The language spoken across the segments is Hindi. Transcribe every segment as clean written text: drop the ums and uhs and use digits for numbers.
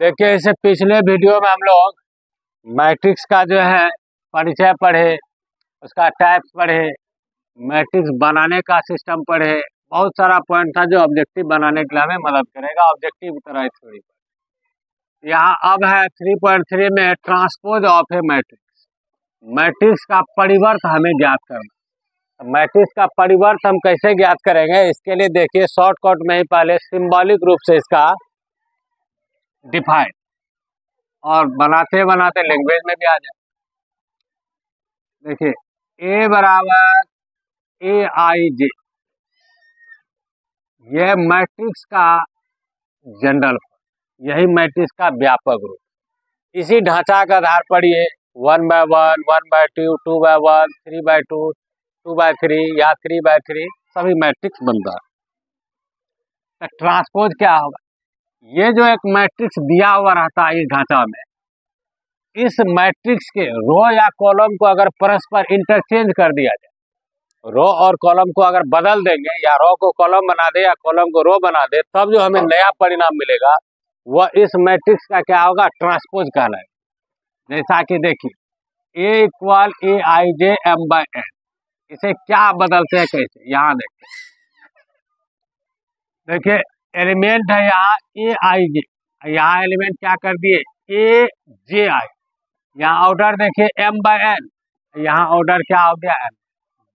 देखिए, इससे पिछले वीडियो में हम लोग मैट्रिक्स का जो है परिचय पढ़े, उसका टाइप्स पढ़े, मैट्रिक्स बनाने का सिस्टम पढ़े। बहुत सारा पॉइंट था जो ऑब्जेक्टिव बनाने के लिए हमें मदद करेगा, ऑब्जेक्टिव की तरह थ्योरी पर। यहाँ अब है 3.3 में transpose of A matrix. Matrix का परिवर्त हमें ज्ञात करना। मैट्रिक्स का परिवर्त हम कैसे ज्ञात करेंगे, इसके लिए देखिए शॉर्टकट में ही पहले सिंबॉलिक रूप से इसका डिफाइन, और बनाते बनाते लैंग्वेज में भी आ जाए। देखिए, ए बराबर ए आई जे, यह मैट्रिक्स का जनरल, यही मैट्रिक्स का व्यापक रूप। इसी ढांचा का आधार पर ये 1/1, 1/2, 2/1, 3/2, 2/3 या 3/3 सभी मैट्रिक्स बनता है। तो ट्रांसपोज क्या होगा? ये जो एक मैट्रिक्स दिया हुआ रहता है इस ढांचा में, इस मैट्रिक्स के रो या कॉलम को अगर परस्पर इंटरचेंज कर दिया जाए, रो और कॉलम को अगर बदल देंगे, या रो को कॉलम बना दे या कॉलम को रो बना दे, तब जो हमें नया परिणाम मिलेगा वह इस मैट्रिक्स का क्या होगा? ट्रांसपोज कहलाएगा। जैसा कि देखिए ए equal A I J M by N, इसे क्या बदलते हैं कैसे, यहाँ देखिए एलिमेंट है यहाँ ए आई जे, यहाँ एलिमेंट क्या कर दिए ए जे आई, यहाँ ऑर्डर देखिए एम बाय एन, यहाँ ऑर्डर क्या हो गया एन,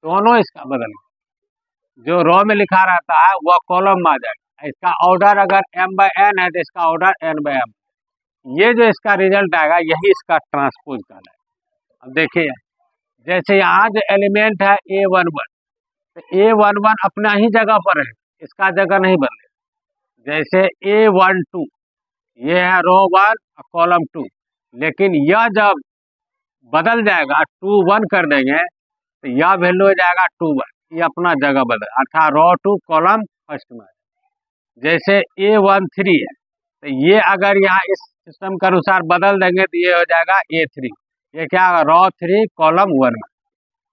दोनों इसका बदल गया। जो रो में लिखा रहता है वह कॉलम में आ जाएगा, इसका ऑर्डर अगर एम बाय एन है तो इसका ऑर्डर एन बाय एम। ये जो इसका रिजल्ट आएगा यही इसका ट्रांसपोज कहलाएगा। अब देखिए जैसे यहाँ जो एलिमेंट है A11, तो A11 अपना ही जगह पर है, इसका जगह नहीं बदले। जैसे A12 ये है रो 1 कॉलम 2, लेकिन यह जब बदल जाएगा 2 1 कर देंगे तो यह वैल्यू हो जाएगा 2 1, ये अपना जगह बदल, अर्थात रो 2 कॉलम फर्स्ट में। जैसे A13 है तो ये अगर यहाँ इस सिस्टम के अनुसार बदल देंगे तो ये हो जाएगा A3, ये क्या होगा? रो 3 कॉलम 1 में।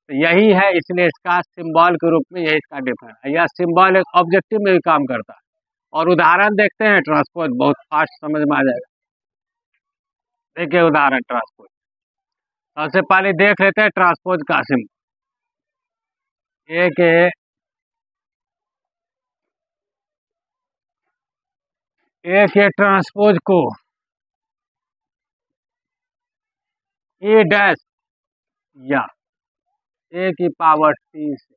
तो यही है, इसलिए इसका सिंबल के रूप में यही इसका डिफरेंस है। यह सिंबल एक ऑब्जेक्टिव में भी काम करता है। और उदाहरण देखते हैं ट्रांसपोज, बहुत फास्ट समझ में आ जाएगा। देखिए उदाहरण ट्रांसपोज, सबसे पहले देख लेते हैं ट्रांसपोज का सिंबल। ए के ट्रांसपोज को ए डैश या ए की पावर टी से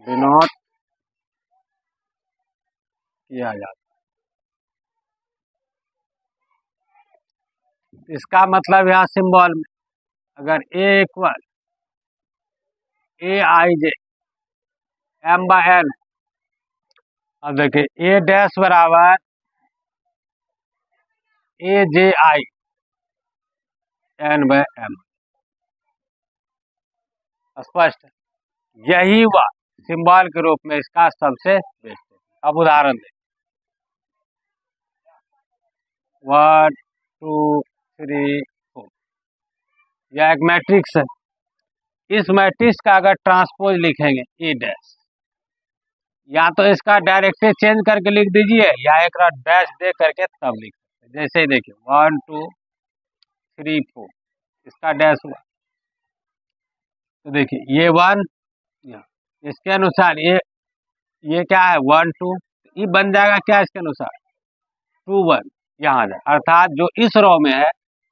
डिनोट किया जाता है। इसका मतलब यहाँ सिंबल में अगर ए equal A I J M by N, अब देखिए ए डैश बराबर ए जे आई एन बाय एम, स्पष्ट। यही वह सिंबल के रूप में इसका सबसे बेस्ट है। अब उदाहरण दें, 1 2 3 4, यह एक मैट्रिक्स है। इस मैट्रिक्स का अगर ट्रांसपोज लिखेंगे ए डैश, या तो इसका डायरेक्टली चेंज करके लिख दीजिए, या एक डैश दे करके तब लिख सकते। जैसे देखिए 1 2 3 4, इसका डैश हुआ तो देखिए ये 1, इसके अनुसार ये क्या है 1 2, ये बन जाएगा क्या इसके अनुसार 2 1, यहाँ जाए, अर्थात जो इस रो में है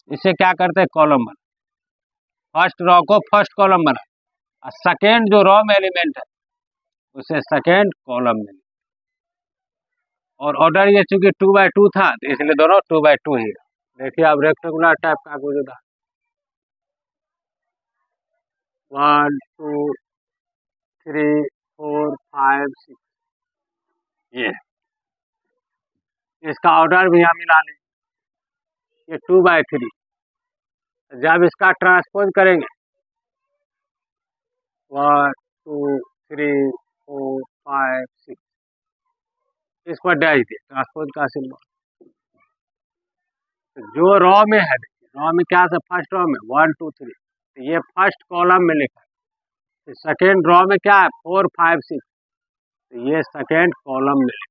इसे क्या करते हैं कॉलम बना, फर्स्ट रो को फर्स्ट कॉलम बना, और सेकेंड जो रो में एलिमेंट है उसे सेकेंड कॉलम में। और ऑर्डर ये चूंकि 2/2 था तो इसलिए दोनों 2/2 ही। देखिए अब रेक्टेंगुलर टाइप का कुछ होता 1 2 3 4 5 6, ये इसका ऑर्डर भी हम मिला लें, ये 2/3। जब इसका ट्रांसपोज करेंगे 1 2 3 4 5 6, इस पर डैश दिए ट्रांसपोज का सिंबल। जो रो में है, रो में क्या है, फर्स्ट रो में 1 2 3, तो ये फर्स्ट कॉलम में लिखा है। सेकेंड रो में क्या है 4 5 6, तो ये सेकेंड कॉलम में लिखा।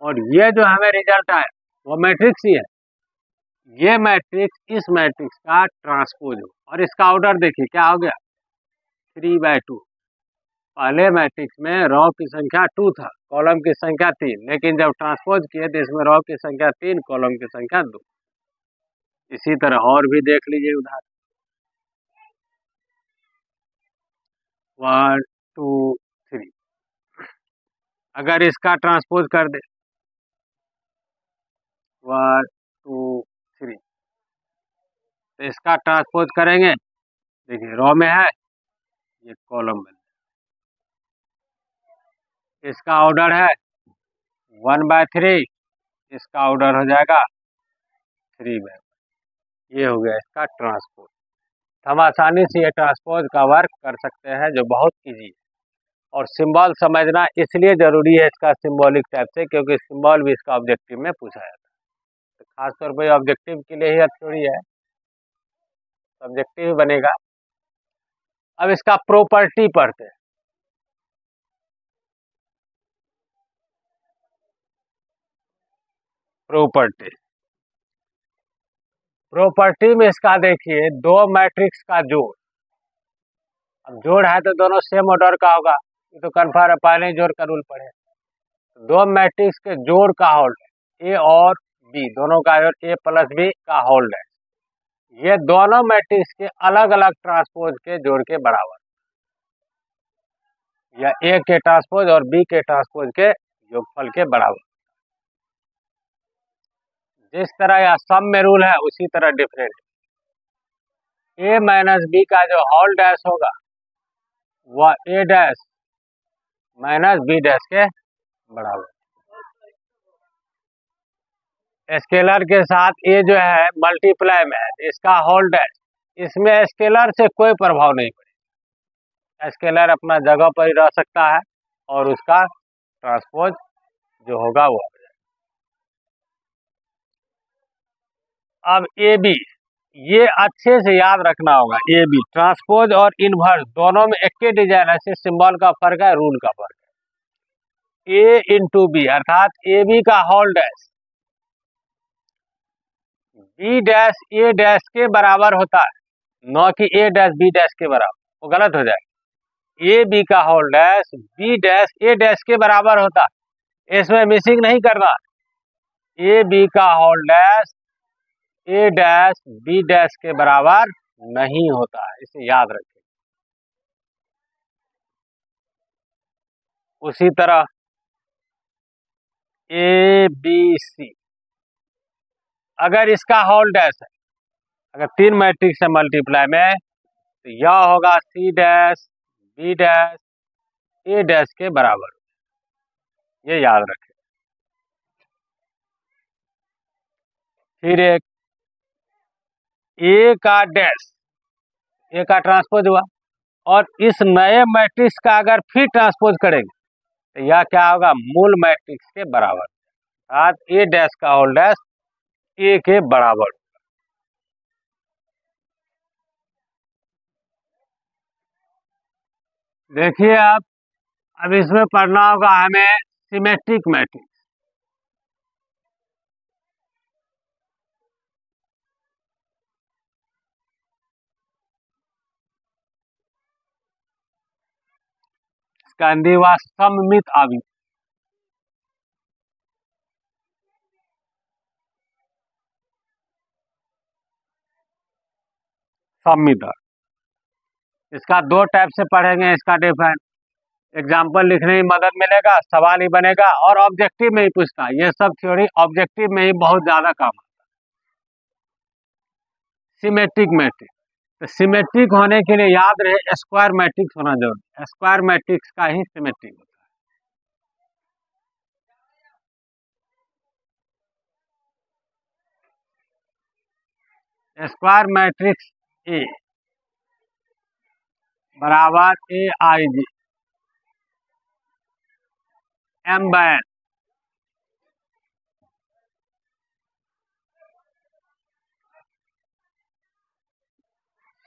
और ये जो हमें रिजल्ट आया वो मैट्रिक्स ही है। ये मैट्रिक्स इस मैट्रिक्स का ट्रांसपोज हो, और इसका ऑर्डर देखिए क्या हो गया, 3/2। पहले मैट्रिक्स में रो की संख्या 2 था, कॉलम की संख्या 3, लेकिन जब ट्रांसपोज किए तो इसमें रो की संख्या 3, कॉलम की संख्या 2। इसी तरह और भी देख लीजिए उदाहरण, 1 2 3। अगर इसका ट्रांसपोज कर दे 1 2 3, तो इसका ट्रांसपोज करेंगे, देखिए रो में है, ये कॉलम में, इसका ऑर्डर है 1/3, इसका ऑर्डर हो जाएगा 3/, ये हो गया इसका ट्रांसपोज। हम आसानी से ये ट्रांसपोज का वर्क कर सकते हैं, जो बहुत इजी है। और सिंबल समझना इसलिए जरूरी है इसका सिंबॉलिक टाइप से, क्योंकि सिंबल भी इसका ऑब्जेक्टिव में पूछा जाता है। तो खासतौर पर ऑब्जेक्टिव के लिए ही थ्योरी है, ऑब्जेक्टिव बनेगा। अब इसका प्रॉपर्टी पढ़ते हैं। प्रॉपर्टी में इसका देखिए, दो मैट्रिक्स का जोड़, अब जोड़ है तो दोनों सेम ऑर्डर का होगा, ये तो कन्फर्म है, पहले ही जोड़ का रूल पढ़े। दो मैट्रिक्स के जोड़ का होल्ड है, ए और बी, दोनों का जोड़ ए प्लस बी का होल्ड है, ये दोनों मैट्रिक्स के अलग अलग ट्रांसपोज के जोड़ के बराबर, या ए के ट्रांसपोज और बी के ट्रांसपोज के योगफल के बराबर। जिस तरह यह सम में रूल है उसी तरह डिफरेंट, ए माइनस बी का जो होल डैश होगा वह ए डैश माइनस बी डैश के बराबर। स्केलर के साथ ए जो है मल्टीप्लाई में है, इसका होल डैश, इसमें स्केलर से कोई प्रभाव नहीं पड़ेगा, स्केलर अपना जगह पर ही रह सकता है और उसका ट्रांसपोज जो होगा वो। अब ए बी, ये अच्छे से याद रखना होगा, ए बी ट्रांसपोज और इनवर्स दोनों में एक ही डिजाइन है, सिर्फ सिंबल का फर्क है, रूल का फर्क है। ए इंटू बी अर्थात ए बी का होल डैश बी डैश ए डैश के बराबर होता है, न कि ए डैश बी डैश के बराबर, वो गलत हो जाएगा। ए बी का होल डैश बी डैश ए डैश के बराबर होता है, इसमें मिसिंग नहीं करना। ए बी का होल डैश ए डैश बी डैश के बराबर नहीं होता है, इसे याद रखें। उसी तरह ए बी सी, अगर इसका होल डैश है, अगर 3 मैट्रिक्स है मल्टीप्लाई में, तो यह होगा सी डैश बी डैश ए डैश के बराबर, ये याद रखें। फिर एक ए का डैश, ए का ट्रांसपोज हुआ, और इस नए मैट्रिक्स का अगर फिर ट्रांसपोज करेंगे तो यह क्या होगा, मूल मैट्रिक्स के बराबर, अर्थात ए डैश का होल डैश ए के बराबर। देखिए अब इसमें पढ़ना होगा हमें सिमेट्रिक मैट्रिक्स। स्कंदी व सममित अवयव, सममित, इसका दो टाइप से पढ़ेंगे, इसका डिफरेंट एग्जाम्पल लिखने में मदद मिलेगा, सवाल ही बनेगा, और ऑब्जेक्टिव में ही पूछता है, ये सब थ्योरी ऑब्जेक्टिव में ही बहुत ज्यादा काम आता है। सिमेट्रिक मैट्रिक्स, तो सिमेट्रिक होने के लिए याद रहे स्क्वायर मैट्रिक्स होना जरूरी है, स्क्वायर मैट्रिक्स का ही सिमेट्रिक होता है। स्क्वायर मैट्रिक्स ए बराबर A i j m by n,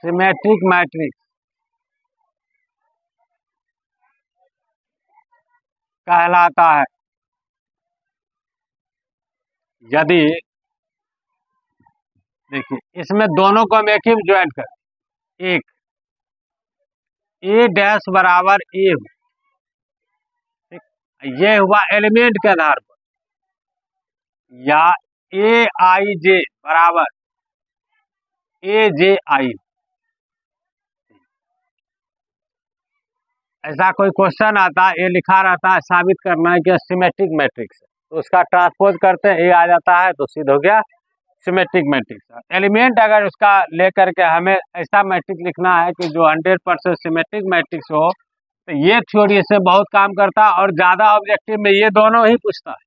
symmetric matrix कहलाता है। यदि देखिए इसमें दोनों को हम एक ही ज्वाइन कर, एक ए डैश बराबर ए, ठीक, ये हुआ एलिमेंट के आधार पर, या ए आई जे बराबर ए जे आई। ऐसा कोई क्वेश्चन आता है, ये लिखा रहता है साबित करना है कि सिमेट्रिक मैट्रिक्स है, तो उसका ट्रांसपोज करते हैं, ए आ जाता है तो सीधा हो गया सिमेट्रिक मैट्रिक्स। एलिमेंट अगर उसका लेकर के हमें ऐसा मैट्रिक्स लिखना है कि जो 100% सिमेट्रिक मैट्रिक्स हो, तो ये थ्योरी से बहुत काम करता है और ज़्यादा ऑब्जेक्टिव में ये दोनों ही पूछता है।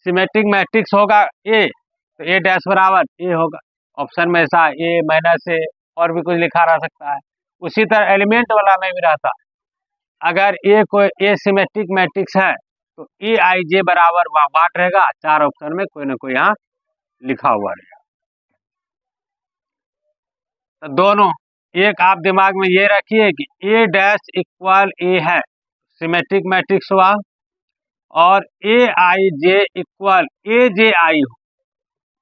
सिमेट्रिक मैट्रिक्स होगा ए, तो ए डैश बराबर ए होगा, ऑप्शन में ऐसा ए माइनस ए और भी कुछ लिखा रह सकता है। उसी तरह एलिमेंट वाला में भी रहता है, अगर ए कोई ए सिमेट्रिक मैट्रिक्स है तो ए आई जे बराबर वाट रहेगा, चार ऑप्शन में कोई ना कोई यहाँ लिखा हुआ रहेगा। तो दोनों एक आप दिमाग में ये रखिए कि ए डैश इक्वल ए है, सिमेट्रिक मैट्रिक्स हुआ, और ए आई जे इक्वल ए जे आई हो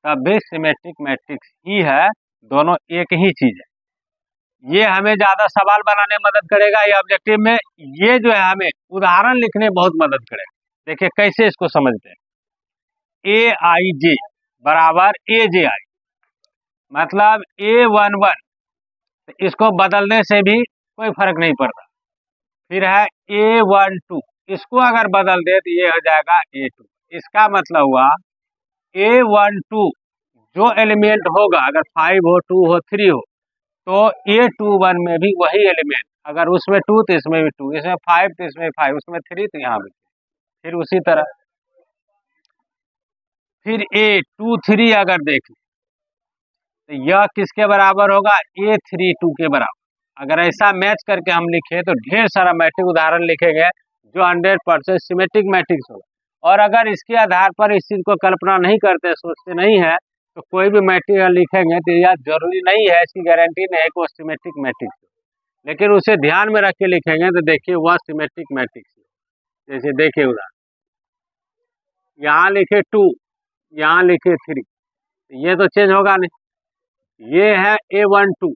तब भी सिमेट्रिक मैट्रिक्स ही है, दोनों एक ही चीज है। ये हमें ज्यादा सवाल बनाने में मदद करेगा, ये ऑब्जेक्टिव में ये जो है हमें उदाहरण लिखने में बहुत मदद करेगा। देखिए कैसे इसको समझते हैं। ए आई जे बराबर ए जे आई, मतलब A11, तो इसको बदलने से भी कोई फर्क नहीं पड़ता। फिर है A12, इसको अगर बदल दे तो ये हो जाएगा A2। इसका मतलब हुआ A12 जो एलिमेंट होगा, अगर 5 हो, 2 हो, 3 हो, तो A21 में भी वही एलिमेंट, अगर उसमें 2 तो इसमें भी 2, इसमें 5 तो इसमें 5, उसमें 3 तो यहाँ भी। फिर उसी तरह फिर A23 अगर देखें तो यह किसके बराबर होगा, A32 के बराबर। अगर ऐसा मैच करके हम लिखे तो ढेर सारा मैट्रिक उदाहरण लिखेंगे जो 100% सिमेट्रिक मैट्रिक्स होगा। और अगर इसके आधार पर इस चीज को कल्पना नहीं करते, सोचते नहीं है, तो कोई भी मैट्रिक लिखेंगे तो यह जरूरी नहीं है, इसकी गारंटी नहीं है कि वो सिमेट्रिक मैट्रिक्स हो, लेकिन उसे ध्यान में रख के लिखेंगे तो देखिए वह सिमेट्रिक मैट्रिक्स है। जैसे देखिए उदाहरण, यहाँ लिखे 2, यहाँ लिखे 3, ये तो चेंज होगा नहीं। ये है A12,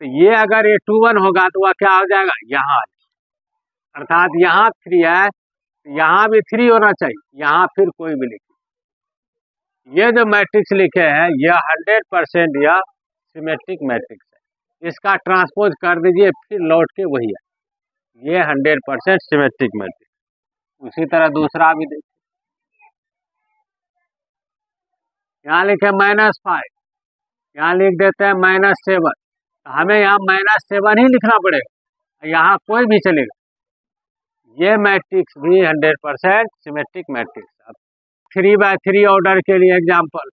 तो ये अगर A21 होगा तो वह क्या हो जाएगा, यहाँ, अर्थात यहाँ 3 है, यहाँ भी 3 होना चाहिए, यहाँ फिर कोई भी लिखे। ये जो मैट्रिक्स लिखे हैं यह 100% यह सिमेट्रिक मैट्रिक्स है, इसका ट्रांसपोज कर दीजिए फिर लौट के वही है, ये 100% सिमेट्रिक मैट्रिक्स। उसी तरह दूसरा भी देखिए, यहाँ लिखे -5, यहाँ लिख देते हैं -7, हमें यहाँ -7 ही लिखना पड़ेगा, यहाँ कोई भी चलेगा। ये मैट्रिक्स भी 100% सिमेट्रिक मैट्रिक्स। अब 3x3 ऑर्डर के लिए एग्जांपल,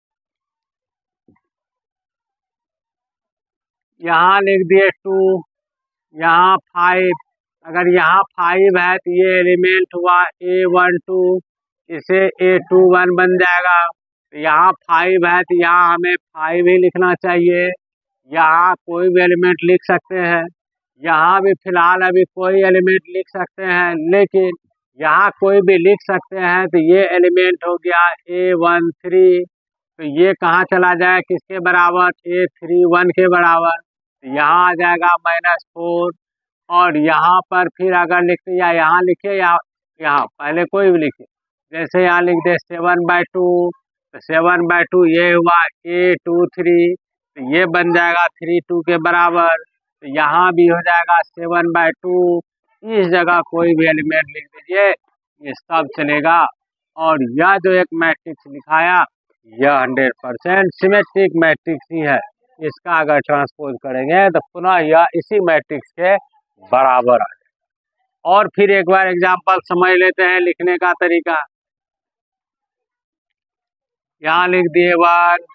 यहाँ लिख दिए 2, यहाँ 5, अगर यहाँ 5 है तो ये एलिमेंट हुआ A12, इसे A21 बन जाएगा। तो यहाँ 5 है तो यहाँ हमें 5 ही लिखना चाहिए, यहाँ कोई भी एलिमेंट लिख सकते हैं, यहाँ भी फिलहाल अभी कोई एलिमेंट लिख सकते हैं, लेकिन यहाँ कोई भी लिख सकते हैं तो ये एलिमेंट हो गया A13, तो ये कहाँ चला जाए, किसके बराबर, A31 के बराबर, तो यहाँ आ जाएगा -4। और यहाँ पर फिर अगर लिखते या यहाँ लिखे या यहाँ पहले कोई भी लिखे, जैसे यहाँ लिख दे 7/2, तो 7/2 ये हुआ A23, तो ये बन जाएगा 32 के बराबर, तो यहाँ भी हो जाएगा 7/2। इस जगह कोई भी एलिमेंट लिख दीजिए, ये सब चलेगा। और यह जो एक मैट्रिक्स लिखाया यह 100% सिमेट्रिक मैट्रिक्स ही है, इसका अगर ट्रांसपोज करेंगे तो पुनः यह इसी मैट्रिक्स के बराबर आ जाएगा। और फिर एक बार एग्जांपल समझ लेते हैं लिखने का तरीका। यहाँ लिख दिए 1,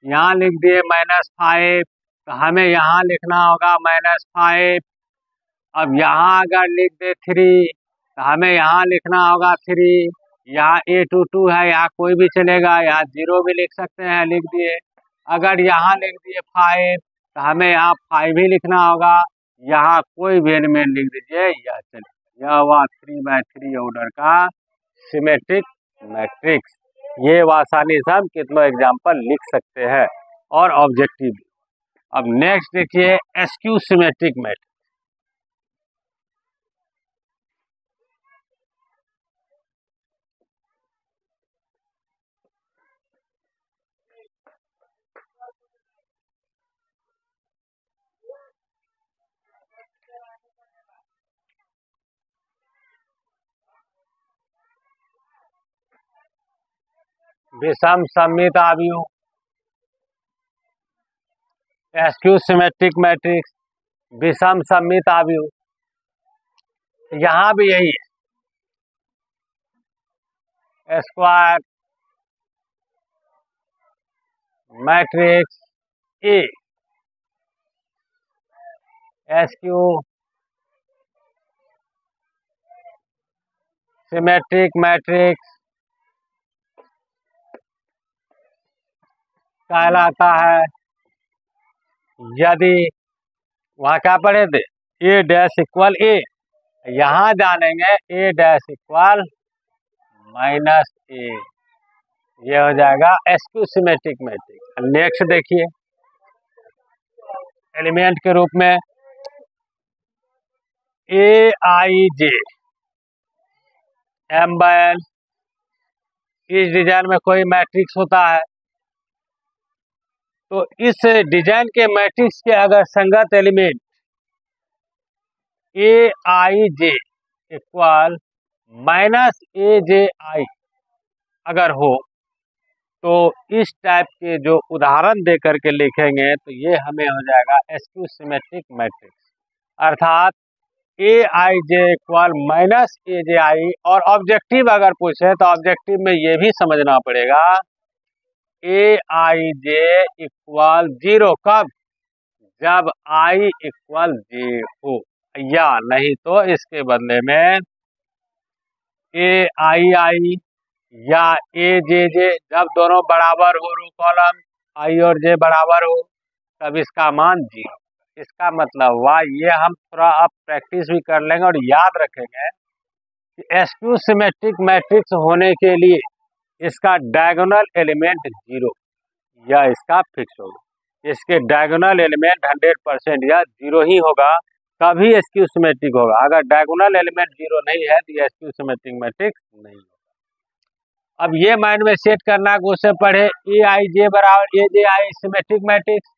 यहाँ लिख दिए -5, तो हमें यहाँ लिखना होगा -5। अब यहाँ अगर लिख दे 3 तो हमें यहाँ लिखना होगा 3। यहाँ A22 है, यहाँ कोई भी चलेगा, यहाँ 0 भी लिख सकते हैं, लिख दिए। अगर यहाँ लिख दिए 5 तो हमें यहाँ 5 ही लिखना होगा, यहाँ कोई भी एलिमेंट लिख दीजिए, यह चलेगा। यह हुआ 3x3 ऑर्डर का सिमेट्रिक मैट्रिक्स। ये आसानी से हम कितनों एग्जाम्पल लिख सकते हैं और ऑब्जेक्टिव भी। अब नेक्स्ट देखिए एसक्यू सिमेट्रिक मैट्रिक्स। विषम सममित आव्यूह एसक्यू सिमेट्रिक मैट्रिक्स, विषम सममित आव्यूह, यहां भी यही है। स्क्वायर मैट्रिक्स ए एसक्यू सिमेट्रिक मैट्रिक्स कहलाता है यदि वहां क्या पढ़े थे ए डैश इक्वल ए, यहां जानेंगे ए डैश इक्वल माइनस ए, ये हो जाएगा एसक्यू सिमेट्रिक मैट्रिक्स। नेक्स्ट देखिए एलिमेंट के रूप में ए आई जे एम बाय एल, इस डिजाइन में कोई मैट्रिक्स होता है तो इस डिजाइन के मैट्रिक्स के अगर संगत एलिमेंट ए आई जे इक्वल माइनस ए जे आई अगर हो तो इस टाइप के जो उदाहरण दे करके लिखेंगे तो ये हमें हो जाएगा एसक्यू सिमेट्रिक मैट्रिक्स, अर्थात ए आई जे इक्वल माइनस ए जे आई। और ऑब्जेक्टिव अगर पूछे तो ऑब्जेक्टिव में ये भी समझना पड़ेगा ए आई जे इक्वल जीरो, कब? जब आई इक्वल जे हो, या नहीं तो इसके बदले में ए आई आई या ए जे जब दोनों बराबर हो, रो कॉलम आई और जे बराबर हो, तब इसका मान जीरो। इसका मतलब हुआ, ये हम थोड़ा अब प्रैक्टिस भी कर लेंगे और याद रखेंगे कि एसक्यू सिमेट्रिक मैट्रिक्स होने के लिए इसका डायगोनल एलिमेंट जीरो या इसका फिक्स होगा। इसके डायगोनल एलिमेंट 100% या जीरो ही होगा तभी एसक्यू सिमेट्रिक होगा। अगर डायगोनल एलिमेंट जीरो नहीं है तो ये एसक्यू सिमेट्रिक मैट्रिक्स नहीं होगा। अब ये माइंड में सेट करना कि उससे पढ़े ए आई जे बराबर ए जे आई सिमेट्रिक मैट्रिक्स,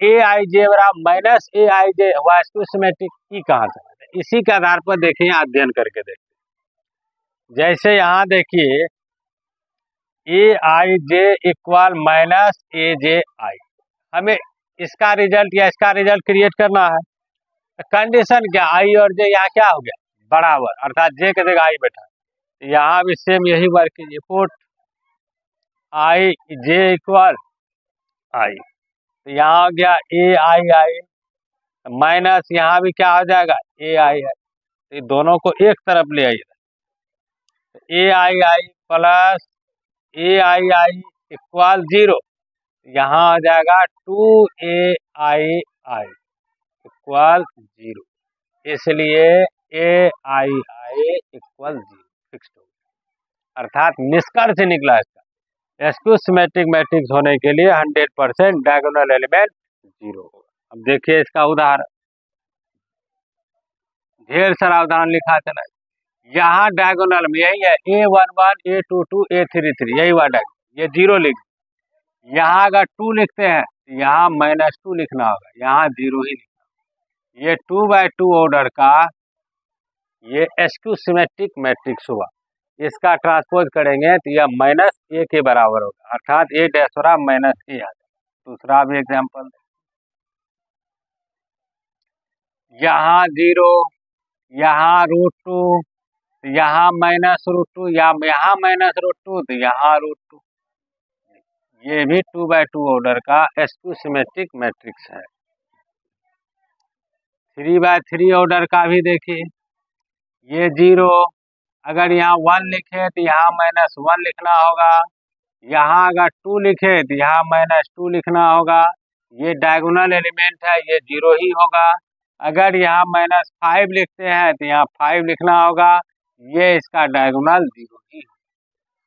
ए आई जे बराबर माइनस ए आई जे हुआ एसक्यू सिमेट्रिक, की कहाँ से? इसी के आधार पर देखिए अध्ययन करके देखिए। जैसे यहाँ देखिए ए आई जे इक्वल माइनस ए जे आई, हमें इसका रिजल्ट या इसका रिजल्ट क्रिएट करना है। कंडीशन क्या, आई और जे यहाँ क्या हो गया बराबर, अर्थात जे के जगह आई बैठा, यहाँ भी सेम यही वर्क कीजिए। पुट आई जे इक्वल आई, तो यहाँ हो गया ए आई आई माइनस यहाँ भी क्या हो जाएगा ए आई आई, तो दोनों को एक तरफ ले आइए। ए आई आई plus A I I equal zero, यहाँ आ जाएगा 2 आई आई इक्वल जीरो, इसलिए ए आई आई इक्वल जीरो फिक्स हो गया। अर्थात निष्कर्ष निकला इसका एसक्यू सिमेट्रिक मैट्रिक्स होने के लिए 100% डायगोनल एलिमेंट जीरो होगा। अब देखिए इसका उदाहरण, ढेर सारा उदाहरण लिखा चला, यहाँ डायगोनल में यही है A11 A22 A33, यही हुआ डायगोनल, ये जीरो लिख। यहाँ अगर 2 लिखते हैं तो यहाँ -2 लिखना होगा, यहाँ जीरो ही लिखना। ये 2x2 ऑर्डर का ये एसक्यू सिमेट्रिक मैट्रिक्स हुआ। इसका ट्रांसपोज करेंगे तो यह -a के बराबर होगा, अर्थात a डैश और -a आ जाएगा। दूसरा भी एग्जाम्पल, यहाँ जीरो, यहाँ √2, यहाँ -√2, या यहाँ -√2 तो यहाँ √2, ये भी 2x2 ऑर्डर का एसक्यू सिमेट्रिक मैट्रिक्स है। 3x3 ऑर्डर का भी देखिए, ये जीरो, अगर यहाँ 1 लिखे तो यहाँ -1 लिखना होगा, यहाँ अगर 2 लिखे तो यहाँ -2 लिखना होगा। ये डायगोनल एलिमेंट है, ये जीरो ही होगा। अगर यहाँ -5 लिखते हैं तो यहाँ 5 लिखना होगा, ये इसका डायगोनल जीरो ही।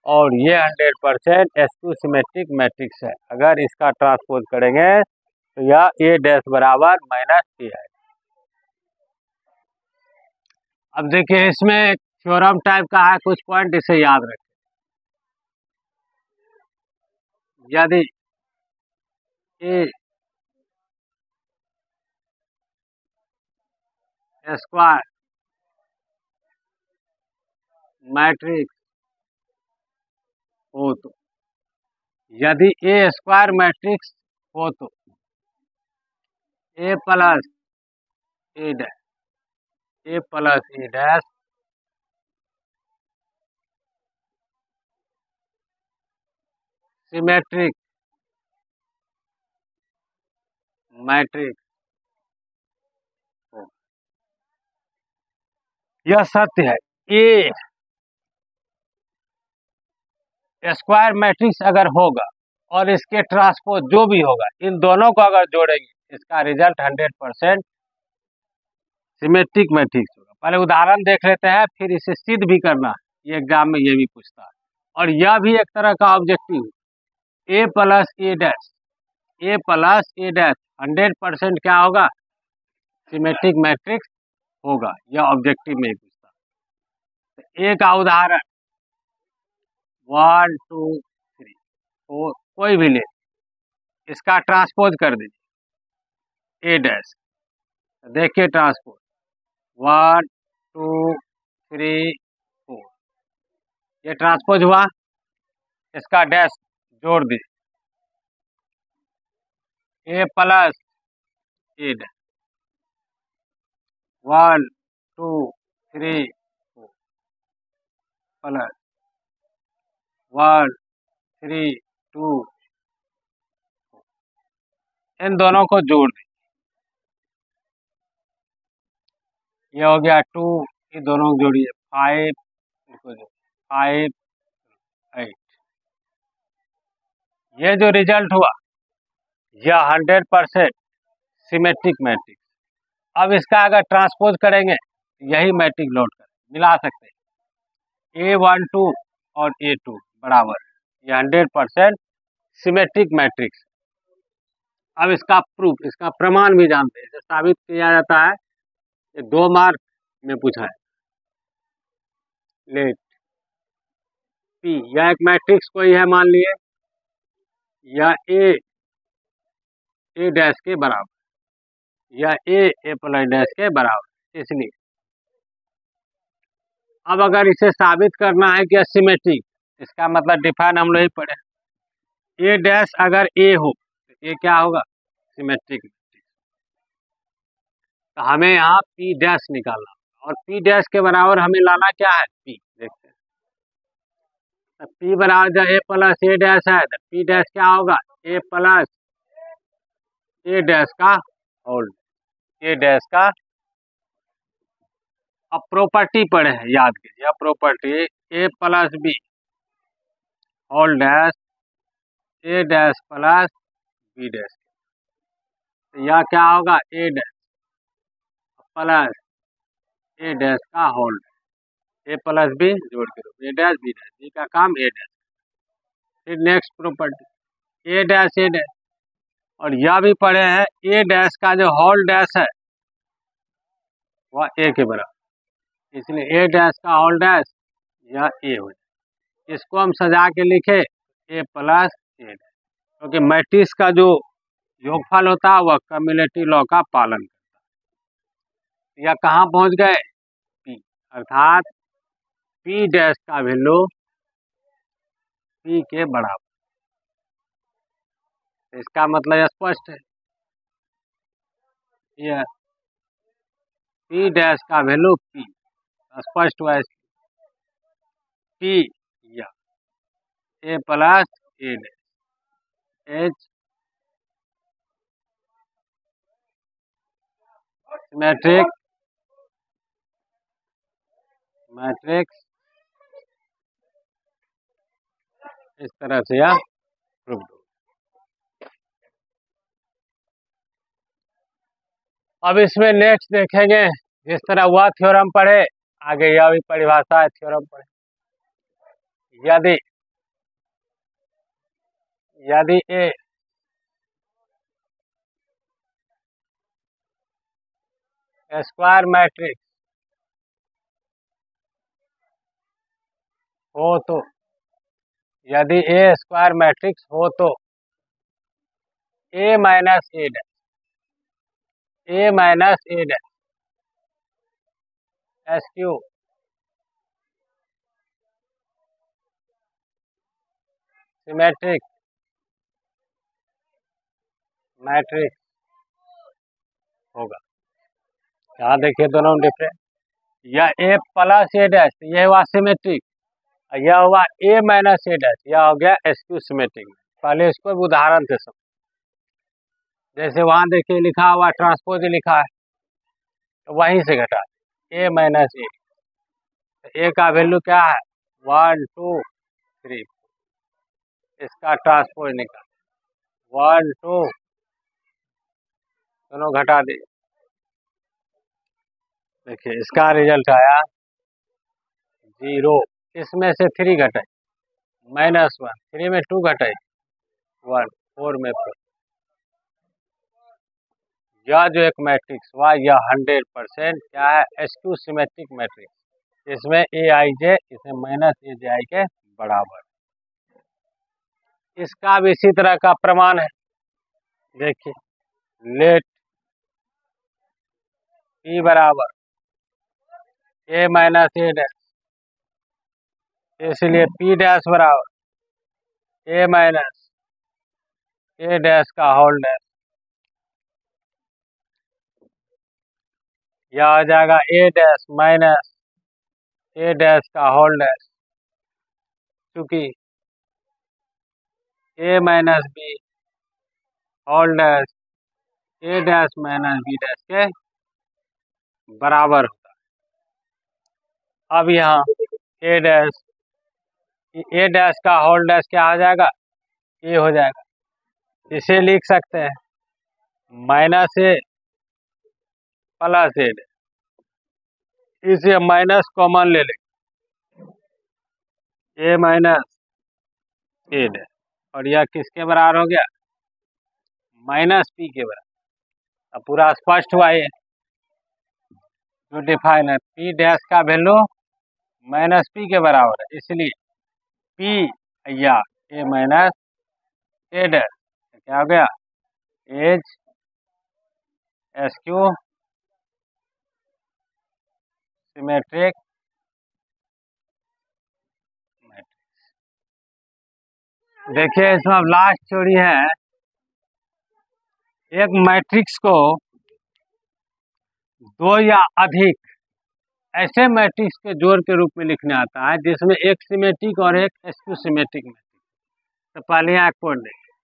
और ये 100% S2 सिमेट्रिक मैट्रिक्स है। अगर इसका ट्रांसपोज करेंगे तो यह A डैश बराबर -A है। अब देखिए इसमें थ्योरम टाइप का है, कुछ पॉइंट इसे याद रखें। यदि A स्क्वायर मैट्रिक्स हो तो, यदि A स्क्वायर मैट्रिक्स हो तो A plus A dash symmetric matrix हो। यह सत्य है। A स्क्वायर मैट्रिक्स अगर होगा और इसके ट्रांसपोज जो भी होगा, इन दोनों को अगर जोड़ेंगे इसका रिजल्ट 100% सिमेट्रिक मैट्रिक्स होगा। पहले उदाहरण देख लेते हैं, फिर इसे सिद्ध भी करना है, ये एग्जाम में ये भी पूछता है। और यह भी एक तरह का objective, A plus A dash 100% क्या होगा, सिमेट्रिक मैट्रिक्स होगा। यह ऑब्जेक्टिव में ही पूछता है। तो A का उदाहरण 1 2 3 4 कोई भी ले, इसका ट्रांसपोज कर दीजिए A डैश। देखिए ट्रांसपोज 1 2 3 4, ये ट्रांसपोज हुआ। इसका डैश जोड़ दीजिए A plus A dash 1 2 3 4 plus 1 3 2, इन दोनों को जोड़ दीजिए, ये हो गया 2, ये दोनों को जोड़िए 5, इसको जोड़िए 5 8। ये जो रिजल्ट हुआ यह 100% सिमेट्रिक मैट्रिक्स। अब इसका अगर ट्रांसपोज करेंगे यही मैट्रिक्स लौट कर मिला सकते हैं A12 और A2 बराबर, ये 100% सिमेट्रिक मैट्रिक्स। अब इसका प्रूफ, इसका प्रमाण भी जानते हैं, इसे साबित किया जाता है। ये 2 मार्क में पूछा है। लेट P, यह एक मैट्रिक्स कोई है, मान लिए यह A डैश के बराबर, या A प्लस डैश के बराबर। इसलिए अब अगर इसे साबित करना है कि सिमेट्रिक, इसका मतलब डिफाइन हम लोग ही पढ़े, A डैश अगर A हो तो A क्या होगा, सिमेट्रिक मैट्रिक्स। तो हमें यहाँ P डैश निकालना, और P डैश के बराबर हमें लाना क्या है, P। देखते हैं तो P बराबर जब A प्लस A डैश है तो P डैश क्या होगा, A प्लस A डैश का होल, A डैश का। अब प्रॉपर्टी पढ़े हैं, याद कीजिए, यह property A plus B whole dash A dash plus B dash, यह क्या होगा, A dash plus A dash का होल, A प्लस B जोड़ के A dash B dash, B का काम A डैश। फिर नेक्स्ट प्रॉपर्टी A डैश, और यह भी पढ़े हैं A डैश का जो होल डैश है वह A के बराबर, इसलिए A डैश का होल डैश यह A हो जाए। इसको हम सजा के लिखे A प्लस A डैश, क्योंकि मैट्रिक्स का जो योगफल होता है वह कम्युलेटिव लॉ का पालन करता है। यह कहाँ पहुँच गए, P, अर्थात P डैश का वैल्यू P के बराबर। इसका मतलब स्पष्ट है, यह P डैश का वैल्यू P स्पष्ट हुआ। P या A plus A dash H symmetric matrix, इस तरह से यह प्रूव हो। अब इसमें नेक्स्ट देखेंगे, जिस तरह वह थ्योरम पढ़े आगे यह भी परिभाषा है थ्योरम पढ़े। यदि यदि ए स्क्वायर मैट्रिक्स हो तो, यदि ए स्क्वायर मैट्रिक्स हो तो A minus A dash, A minus A dash skew symmetric matrix होगा। यहाँ देखिए दोनों डिफरेंट, यह ए प्लस ए डैश यह हुआ सिमेट्रिक, यह हुआ ए माइनस ए डैश यह हो गया एस क्यू सिमेट्रिक। पहले इसको उदाहरण से समझ, जैसे वहाँ देखिए लिखा हुआ ट्रांसपोज लिखा है, तो वहीं से घटा ए माइनस ए, ए का वैल्यू क्या है 1 2 3, इसका ट्रांसपोज निकाल 1 2 दोनों घटा दे, देखिए इसका रिजल्ट आया 0, इसमें से 3 घटाई -1, 3 में 2 घटाई 1, 4 में 4। यह जो एक मैट्रिक्स हुआ यह 100% क्या है एस क्यू सिमेट्रिक मैट्रिक्स, इसमें ए आई जे इसमें माइनस ए जे आई के बराबर। इसका भी इसी तरह का प्रमाण है, देखिए लेट पी बराबर ए माइनस ए डैश, इसलिए पी डैश बराबर ए माइनस ए डैश का होल डैश, यह आ जाएगा ए डैश माइनस ए डैश का होल डैश, क्योंकि ए माइनस बी होल डैश ए डैश माइनस बी डैश के बराबर होता है। अब यहाँ ए डैश का होल डैश क्या हो जाएगा ए हो जाएगा, इसे लिख सकते हैं माइनस ए प्लस ए, इसे माइनस कॉमन ले लेंगे ए माइनस ए डैश, और यह किसके बराबर हो गया माइनस पी के बराबर। अब पूरा स्पष्ट हुआ ये जो डिफाइन है, पी डैश का वैल्यू माइनस पी के बराबर है, इसलिए पी या ए माइनस ए डैश क्या हो गया H S Q symmetric matrix. देखिए इसमें अब लास्ट थ्योरी है, एक मैट्रिक्स को दो या अधिक ऐसे मैट्रिक्स के जोड़ के रूप में लिखने आता है जिसमें एक सिमेट्रिक और एक स्क्यू सिमेट्रिक मैट्रिक्स। तो पहले यहाँ कोड देखिए,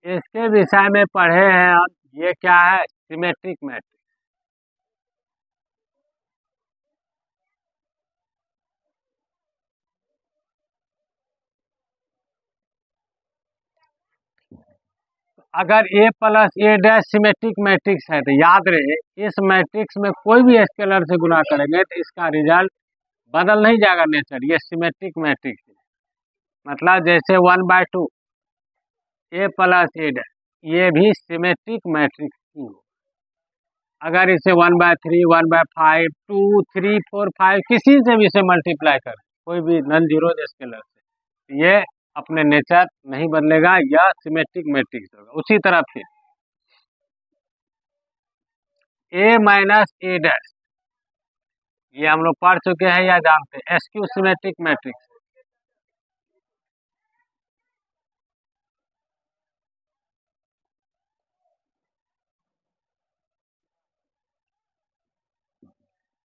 इसके विषय में पढ़े हैं हम, ये क्या है सिमेट्रिक मैट्रिक्स। अगर ए plus A dash symmetric matrix है तो याद रहे इस मैट्रिक्स में कोई भी स्केलर से गुना करेंगे तो इसका रिजल्ट बदल नहीं जाएगा नेचर, ये सिमेट्रिक मैट्रिक्स है। मतलब जैसे 1/2 ए प्लस ए डैश ये भी सिमेट्रिक मैट्रिक्स ही हो। अगर इसे 1/3 1/5 2 3 4 5 किसी से भी इसे मल्टीप्लाई करें कोई भी नॉन जीरो स्केलर से, ये अपने नेचर नहीं बदलेगा, यह सिमेट्रिक मैट्रिक्स होगा। उसी तरह फिर ए माइनस ए डैश ये हम लोग पढ़ चुके हैं या जानते हैं, एसक्यू सिमेट्रिक मैट्रिक्स।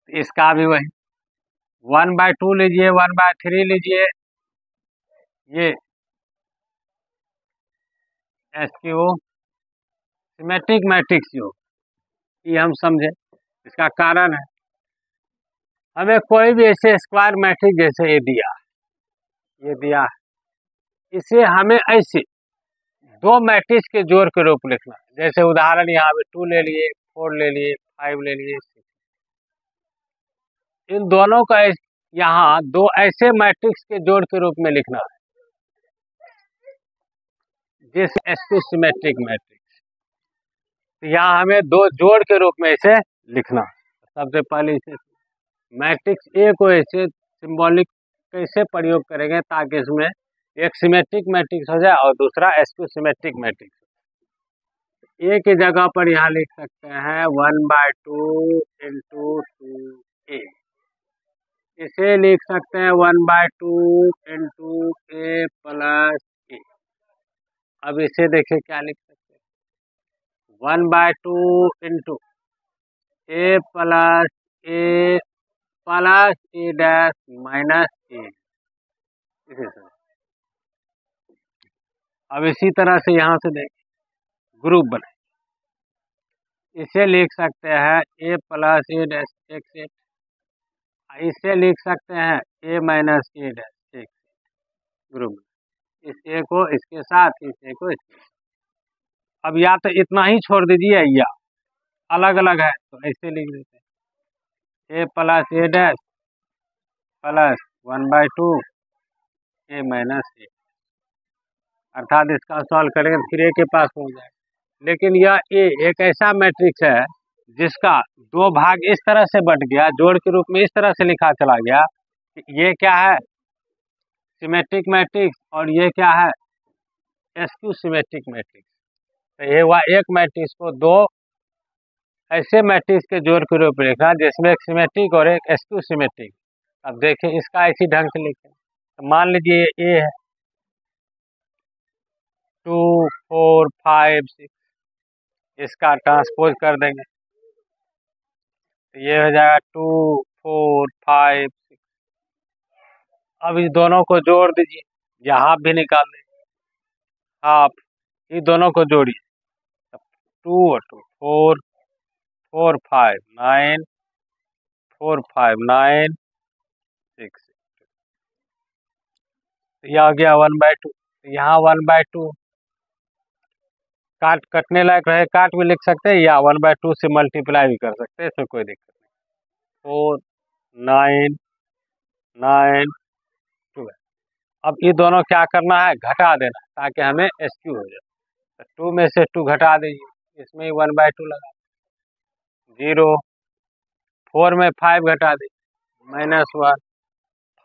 इसका भी वही 1/2 लीजिए 1/3 लीजिए, ये एसक्यू सिमेट्रिक मैट्रिक्स जो ये हम समझे। इसका कारण है हमें कोई भी ऐसे स्क्वायर मैट्रिक्स जैसे ये दिया है, इसे हमें ऐसे दो मैट्रिक्स के जोड़ के रूप लिखना है। जैसे उदाहरण यहाँ पे 2 ले लिए 4 ले लिए 5 ले लिए, इन दोनों का यहाँ दो ऐसे मैट्रिक्स के जोड़ के रूप में लिखना है। This SQ symmetric matrix. यहाँ हमें दो जोड़ के रूप में इसे लिखना। सबसे पहले इसे मैट्रिक्स ए को ऐसे सिंबॉलिक कैसे प्रयोग करेंगे ताकि इसमें एक सिमेट्रिक मैट्रिक्स हो जाए और दूसरा एसक्यू सिमेट्रिक मैट्रिक्स। ए की जगह पर यहाँ लिख सकते हैं 1/2 इंटू 2a। इसे लिख सकते हैं 1/2 इंटू a प्लस ए। अब इसे देखिए क्या लिख सकते हैं 1/2 into a plus a plus A dash minus A. अब इसी तरह से यहाँ से देखिए ग्रुप बने, इसे लिख सकते हैं a प्लस ए डैश एक सेट, इसे लिख सकते हैं a माइनस ए डैश एक ग्रुप, इस ए को इसके साथ, इस ए को इसके साथ। अब या तो इतना ही छोड़ दीजिए या अलग अलग है तो ऐसे लिख देते हैं a plus A dash plus 1/2 a minus A, अर्थात इसका सॉल्व करेंगे फिर ए के पास पहुंच जाएगा। लेकिन यह ए एक ऐसा मैट्रिक्स है जिसका दो भाग इस तरह से बट गया, जोड़ के रूप में इस तरह से लिखा चला गया कि ये क्या है सिमेट्रिक मैट्रिक्स और ये क्या है एसक्यू सिमेट्रिक मैट्रिक्स। तो ये हुआ एक मैट्रिक्स को दो ऐसे मैट्रिक्स के जोड़ के रूप में लिखा जिसमें एक सिमेट्रिक और एक एसक्यू सिमेट्रिक। अब देखिए इसका इसी ढंग से लिखें तो मान लीजिए ए है 2 4 5 6, इसका ट्रांसपोज कर देंगे तो ये हो जाएगा 2 4 5 6। अब इस दोनों को जोड़ दीजिए या हाफ भी निकाल दीजिए, हाफ इस दोनों को जोड़िए 2 और 2 4 4 5 9 4 5 9 6, यह आ गया 1/2। यहाँ 1/2 कटने लायक रहे काट भी लिख सकते हैं या 1/2 से मल्टीप्लाई भी कर सकते हैं, इसमें कोई दिक्कत नहीं। 4 9 9 12। अब ये दोनों क्या करना है घटा देना ताकि हमें एसक्यू हो जाए। तो 2 में से 2 घटा दीजिए, इसमें ही 1/2 लगा 0। 4 में 5 घटा दीजिए -1,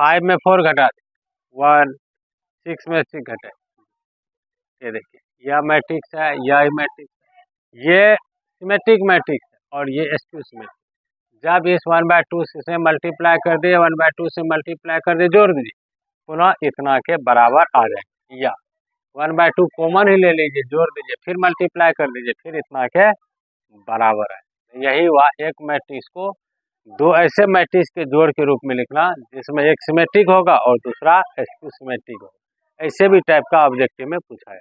5 में 4 घटा दीजिए 1, 6 में 6 घटाए। ये देखिए यह मैट्रिक्स है, यह मैट्रिक्स है, ये सिमेट्रिक मैट्रिक्स है और ये एसक्यू सिमेट्रिक। जब इस 1/2 से मल्टीप्लाई कर दिए 1/2 से मल्टीप्लाई कर दिए जोड़ दीजिए पुनः इतना के बराबर आ जाएगा, या 1/2 कॉमन ही ले लीजिए जोड़ दीजिए फिर मल्टीप्लाई कर दीजिए फिर इतना के बराबर है। यही हुआ एक मैट्रिक्स को दो ऐसे मैट्रिक्स के जोड़ के रूप में लिखना जिसमें एक सिमेट्रिक होगा और दूसरा एसक्यू सिमेट्रिक होगा। ऐसे भी टाइप का ऑब्जेक्टिव में पूछा है।